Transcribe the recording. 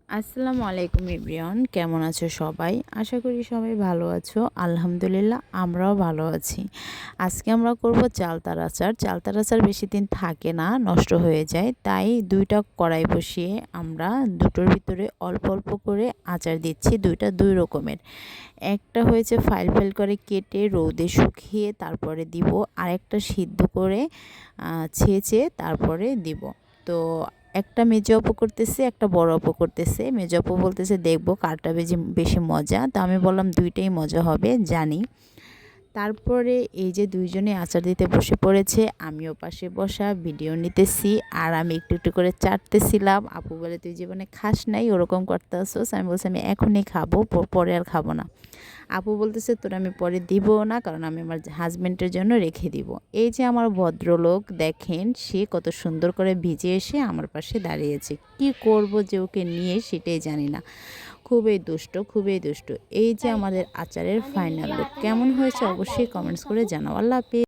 আসসালামু আলাইকুম এভরিওয়ান, কেমন আছো সবাই? আশা করি সবাই ভালো আছো। আলহামদুলিল্লাহ আমরাও ভালো আছি। আজকে আমরা করব চালতার আচার। চালতার আচার বেশি দিন থাকে না, নষ্ট হয়ে যায়। তাই দুইটা কড়াই বসিয়ে আমরা দুটোর ভিতরে অল্প অল্প করে আচার দিচ্ছি। দুইটা দুই রকমের। একটা হয়েছে ফাইল ফাইল করে কেটে রোদে শুকিয়ে তারপরে দিব, আরেকটা সিদ্ধ করে ছেঁচে তারপরে দিব। তো একটা মেজো আপু করতেছে, একটা বড় আপু করতেছে। মেজো আপু বলতেছে দেখবো কারটা বেশি মজা। তো আমি বললাম দুইটাই মজা হবে, জানি। তারপরে এই যে দুইজনে আচার দিতে বসে পড়েছে, আমিও পাশে বসা ভিডিও নিতেছি আর আমি একটু একটু করে চাটতেছিলাম। আপু বলে তুই জীবনে খাস নাই, ওরকম করতেছস। আমি বলছি আমি এখনই খাবো, পরে আর খাবো না। আপু বলতেছে তোর আমি পরে দিব না, কারণ আমি আমার হাজবেন্ডের জন্য রেখে দিব। এই যে আমার ভদ্রলোক দেখেন, সে কত সুন্দর করে ভিজে এসে আমার পাশে দাঁড়িয়েছে। কি করব যে ওকে নিয়ে সেটাই জানি না। খুবই দুষ্ট, খুবই দুষ্ট। এই যে আমাদের আচারের ফাইনাল লুক কেমন হয়েছে অবশ্যই কমেন্টস করে জানাও। আল্লাহ হাফেজ।